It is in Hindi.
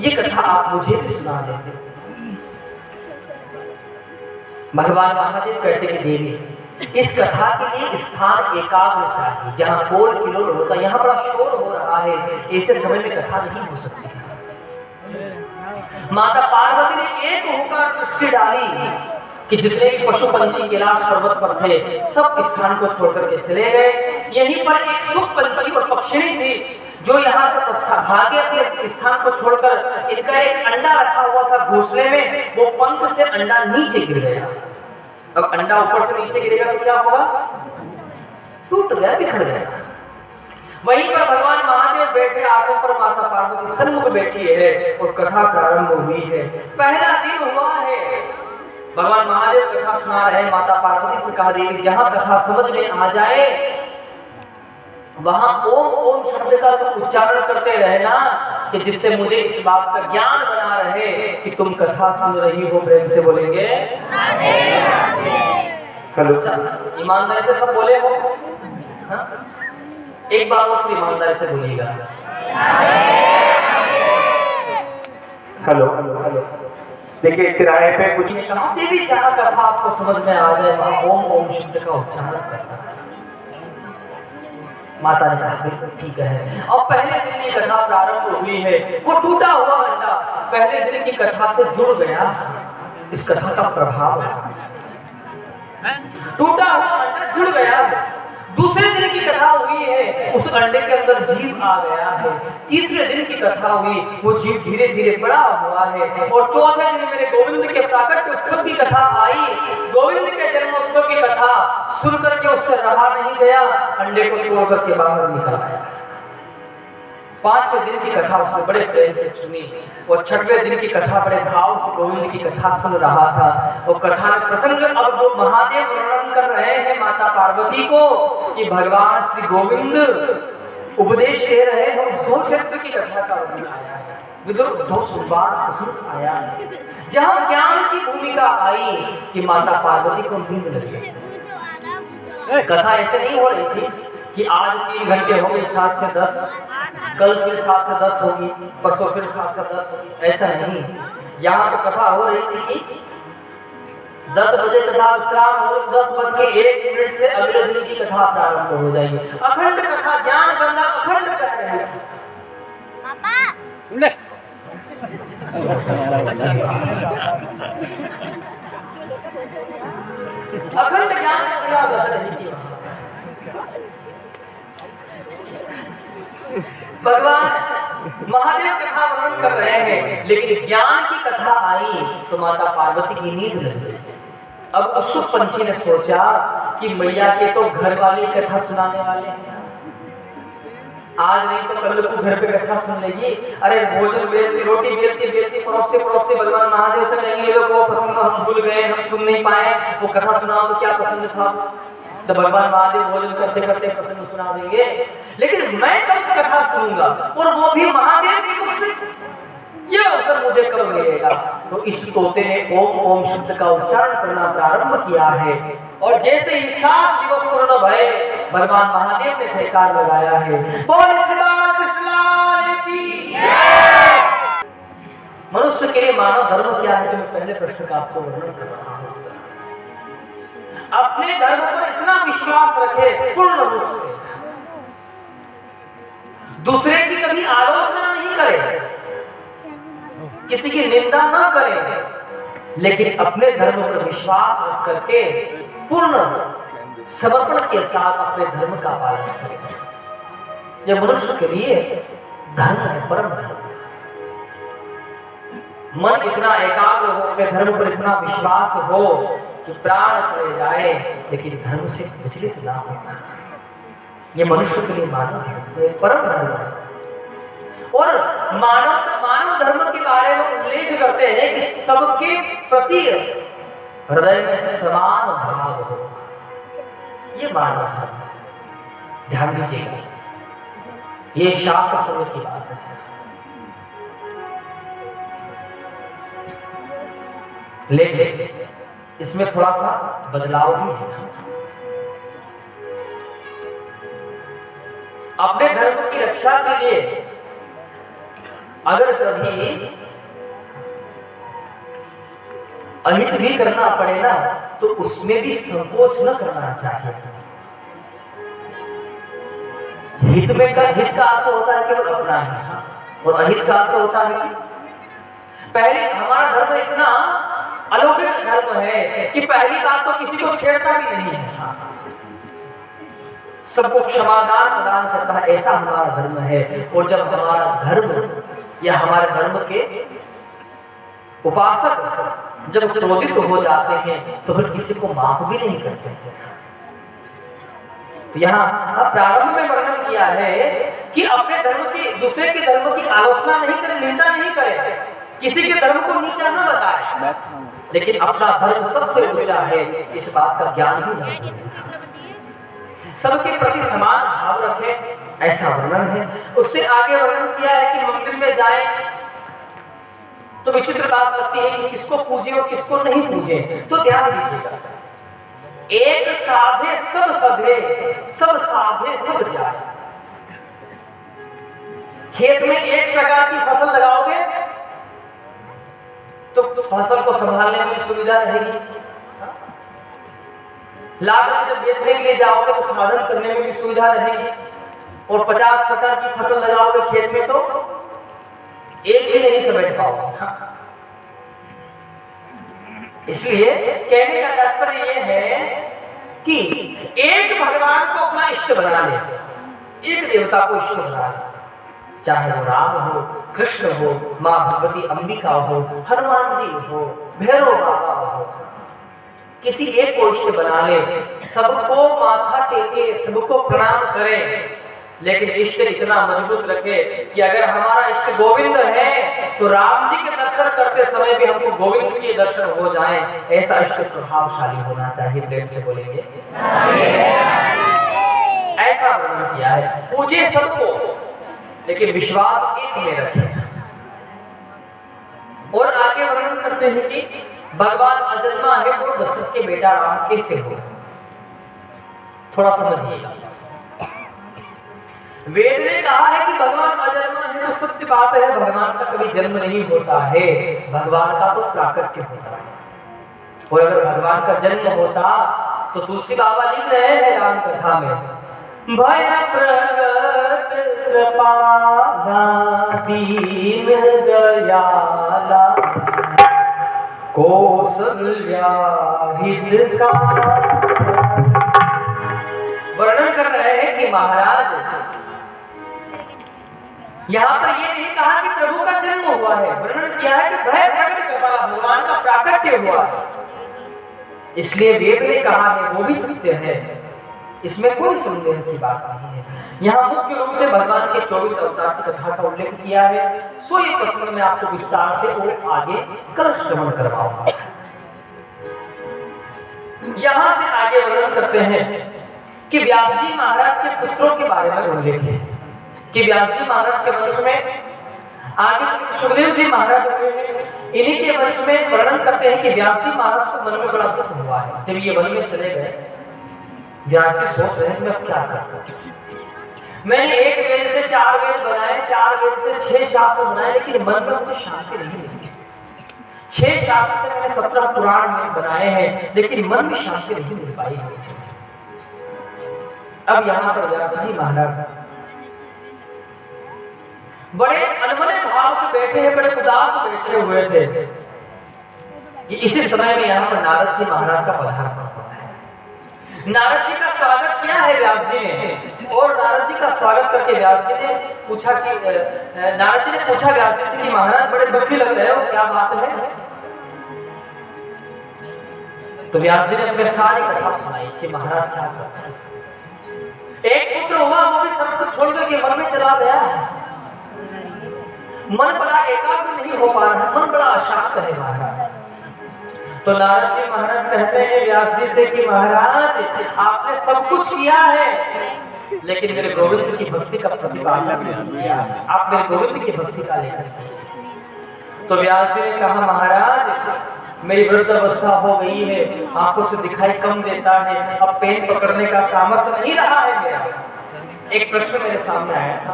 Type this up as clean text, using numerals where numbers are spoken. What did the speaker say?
ये कथा आप मुझे भी सुना देते। भगवान महादेव कहते कि देवी, इस कथा के लिए स्थान एकाग्र चाहिए, जहाँ कोल किलोल होता। यहाँ बड़ा शोर हो रहा है, ऐसे समय में कथा नहीं हो सकती। माता पार्वती ने एक होकर दृष्टि डाली कि जितने भी पशु पंछी कैलाश पर्वत पर थे सब स्थान को छोड़कर के चले गए। यहीं पर एक सुख पंछी और पक्षिणी थी जो यहाँ से भागे अपने स्थान को छोड़कर। इनका एक अंडा रखा हुआ था घोंसले में, वो पंख से अंडा नीचे गिर गया। अब अंडा ऊपर से नीचे गिरेगा तो क्या होगा? टूट गया, बिखर गया। वहीं पर भगवान महादेव बैठे आसन पर, माता पार्वती सन्मुख बैठी है और कथा प्रारंभ हुई है। पहला दिन हुआ है, भगवान महादेव कथा सुना रहे हैं। माता पार्वती से कहा, देवी जहां कथा समझ में आ जाए वहां ओम ओम शब्द का तुम उच्चारण करते रहना, कि जिससे मुझे इस बात का ज्ञान बना रहे कि तुम कथा सुन रही हो। प्रेम से बोलेंगे हेलो। ईमानदारी से सब बोले हो? हाँ? एक बार और फिर ईमानदारी से बोलिएगा हेलो हेलो। देखिए किराए पे कुछ नहीं कहा, देवी जहां कथा आपको समझ में आ जाए वहां ओम ओम शब्द का उच्चारण करना। माता ने कहा बिल्कुल ठीक है। और पहले दिन की कथा प्रारंभ हुई है। वो टूटा हुआ अंडा पहले दिन की कथा से जुड़ गया। इस कथा का प्रभाव टूटा हुआ अंडा जुड़ गया। दूसरे दिन की कथा हुई है, उस अंडे के अंदर जीव आ गया है। तीसरे दिन की कथा हुई, वो जीव धीरे धीरे बड़ा हुआ है। और चौथे दिन मेरे गोविंद के प्राकट्य उत्सव की कथा आई। गोविंद के जन्मोत्सव की कथा सुनकर के उससे रहा नहीं गया, अंडे को तोड़ करके बाहर निकल आया। पांचवें दिन की कथा उसने बड़े प्रेम से सुनी और छठवें दिन की कथा बड़े भाव से गोविंद की कथा सुन रहा था। और कथा में प्रसंग अब वो महादेव वर्णन कर रहे हैं माता पार्वती को कि भगवान श्री गोविंद उपदेश दे रहे हैं। दो चरित्र की कथा का वर्णन आया है, विदुर दो संवाद प्रसंग आया है, जहां ज्ञान की भूमिका आई कि माता पार्वती को नींद लगी। कथा ऐसे नहीं हो रही थी कि आज 3 घंटे हो गए 7 से 10, कल फिर 7 से 10 होगी, परसों फिर 7 से 10 होगी, ऐसा नहीं। यहाँ तो कथा हो रही थी कि 10 बजे कथा विश्राम हो, 10:01 से अगले दिन की कथा प्रारंभ हो जाएगी। अखंड कथा, ज्ञान गंगा अखंड कर रहे हैं। अखंड ज्ञान गंगा बह रही थी। भगवान महादेव कथा वर्णन कर रहे हैं, लेकिन ज्ञान की कथा आई तो माता पार्वती की नींद लग गई। अब अशुभ पंछी ने सोचा कि मैया के तो घर वाली कथा सुनाने वाले हैं, आज नहीं तो कल को घर पे कथा सुन लेगी। अरे भोजन बेलती, रोटी बेलती बेलती, परोसते परोसते भगवान महादेव से कहेंगे ये लोग वो प्रसंग हम भूल गए, हम सुन नहीं पाए, वो कथा सुनाओ तो क्या प्रसंग था। तो भगवान महादेव भोजन करते करते प्रसंग सुना देंगे, लेकिन मैं कब कथा सुनूंगा और वो भी महादेव के मुख से, ये अवसर मुझे कब मिलेगा। तो इस तोते ने ओम ओम शब्द का उच्चारण करना प्रारंभ किया है। और जैसे ही 7 दिवस पूर्ण भये, भगवान महादेव ने जयकार लगाया है, बोल श्री कृष्ण की। मनुष्य के लिए मानव धर्म क्या है, जो मैं पहले प्रश्न का आपको वर्णन कर रहा हूं। अपने धर्म पर इतना विश्वास रखे पूर्ण रूप से, दूसरे की कभी आलोचना नहीं करे, किसी की निंदा न करे, लेकिन अपने धर्म पर विश्वास रख करके पूर्ण समर्पण के साथ अपने धर्म का पालन करे। यह मनुष्य के लिए धर्म है, परम धर्म। मन इतना एकाग्र हो, अपने धर्म पर इतना विश्वास हो कि प्राण चले जाए लेकिन धर्म से विचलित ना हो। ये मनुष्य के लिए मानव धर्म, परम धर्म है। और मानव धर्म के बारे में उल्लेख करते हैं कि सबके प्रति हृदय में समान भाव हो, ये मानव धर्म है। ध्यान दीजिएगा, ये शास्त्र समझ की बात है। लेकिन इसमें थोड़ा सा बदलाव भी है। अपने धर्म की रक्षा के लिए अगर कभी अहित भी करना पड़े ना तो उसमें भी संकोच न करना चाहिए। हित का अर्थ होता है केवल अपना ही, और अहित का अर्थ होता है पहले हमारा धर्म इतना अलौकिक धर्म है कि पहली बात तो किसी को छेड़ता भी नहीं है, सबको क्षमादान प्रदान करता है, ऐसा हमारा धर्म है। और जब हमारा धर्म या हमारे धर्म के उपासक जब क्रोधित हो जाते हैं तो फिर किसी को माफ भी नहीं करते हैं। तो यहाँ प्रारंभ में वर्णन किया है कि अपने धर्म की दूसरे के धर्म की आलोचना नहीं करे, निंदा नहीं करे, किसी के धर्म को नीचा न बताए, लेकिन अपना धर्म सबसे ऊंचा है इस बात का ज्ञान ही नहीं, सबके प्रति समान भाव रखे, ऐसा वर्णन है। उससे आगे वर्णन किया है कि मंदिर में जाए तो विचित्र बात लगती है कि किसको पूजे और किसको नहीं पूजे। तो ध्यान दीजिएगा, एक साधे सब सधे, सब साधे सब जाए। खेत में एक प्रकार की फसल लगाओगे तो फसल को संभालने में सुविधा रहेगी, लागत जब बेचने के लिए जाओगे तो समाधान करने में भी सुविधा रहेगी, और 50 प्रकार की फसल लगाओगे खेत में तो एक भी नहीं समेट पाओगे। इसलिए कहने का तात्पर्य यह है कि एक भगवान को अपना इष्ट बना ले, एक देवता को इष्ट बना ले, चाहे वो राम हो, कृष्ण हो, माँ भगवती अंबिका हो, हनुमान जी हो, भैरव बाबा हो, किसी एक को इष्ट बना ले, सबको माथा टेके, सबको प्रणाम करे, लेकिन इष्ट इतना मजबूत रखे कि अगर हमारा इष्ट गोविंद है तो राम जी के दर्शन करते समय भी हमको गोविंद के दर्शन हो जाए, ऐसा इष्ट प्रभावशाली होना चाहिए। प्रेम से बोलेंगे ऐसा वर्णन किया है। पूजे सबको लेकिन विश्वास एक में रखे। और आगे वर्णन करते हैं कि भगवान अजन्मा है तो दशरथ के बेटा राम कैसे हो, थोड़ा समझिएगा। वेद ने कहा है कि भगवान अजन्मा है तो सत्य बात है, भगवान का कभी जन्म नहीं होता है, भगवान का तो प्राकट्य होता है। और अगर भगवान का जन्म होता तो तुलसी बाबा लिख रहे हैं राम कथा में, भय प्रगट कृपाला दीन दयाला कौसल्या हितकारी। वर्णन कर रहे हैं कि महाराज यहाँ पर ये नहीं कहा कि प्रभु का जन्म हुआ है, वर्णन किया है कि भय प्रगट कृपाला, भगवान का प्राकट्य हुआ है। इसलिए वेद ने कहा है वो भी सत्य है, इसमें कोई संदेह की बात नहीं है। यहाँ मुख्य रूप से भगवान के 24 अवतार की कथा का उल्लेख किया है। सो ये प्रश्न में आपको विस्तार से और आगे कल श्रवण करवाऊंगा। यहाँ से आगे वर्णन करते हैं कि व्यास जी महाराज के पुत्रों के बारे में उल्लेख है कि व्यास जी महाराज के वंश में आगे सुखदेव जी महाराज इन्हीं के वंश में वर्णन करते हैं कि व्यास जी महाराज को मन में बड़ा दुख हुआ है। जब ये वन में चले गए, व्यास जी सोच रहे हैं मैं क्या करूं, मैंने एक वेद से 4 वेद बनाए, 4 वेद से 6 शास्त्र बनाए, लेकिन मन में मुझे शांति नहीं मिली। 6 शास्त्र से मैंने 17 पुराण में बनाए हैं, लेकिन मन में शांति नहीं मिल पाई। अब यहाँ पर व्यास जी महाराज बड़े अनमने भाव से बैठे हैं, बड़े उदास बैठे हुए थे कि इसी समय में यहाँ पर नारद जी महाराज का पधार होता है। नारद जी का स्वागत किया है व्यास जी ने, और नारद जी का स्वागत करके व्यास जी ने पूछा कि नारद जी ने पूछा व्यास जी से कि महाराज बड़े दुखी लग रहे हो, क्या बात है? तो व्यास जी ने अपने सारी कथा सुनाई कि महाराज क्या करते हैं। एक पुत्र हुआ, वो भी सब कुछ छोड़ करके मन में चला गया है, मन बड़ा एकाग्र नहीं हो पा रहा है, मन बड़ा अशांत है महाराज। तो नारद जी महाराज कहते हैं व्यास जी से कि महाराज आपने सब कुछ किया है, लेकिन मेरे गोविंद की भक्ति का प्रतिपादन नहीं किया, आप मेरे गोविंद की भक्ति का लेखन कीजिए। तो व्यास जी ने कहा महाराज मेरी वृद्ध अवस्था हो गई है, आंखों से दिखाई कम देता है, अब पेन पकड़ने का सामर्थ्य नहीं रहा है मेरा। एक प्रश्न मेरे सामने आया था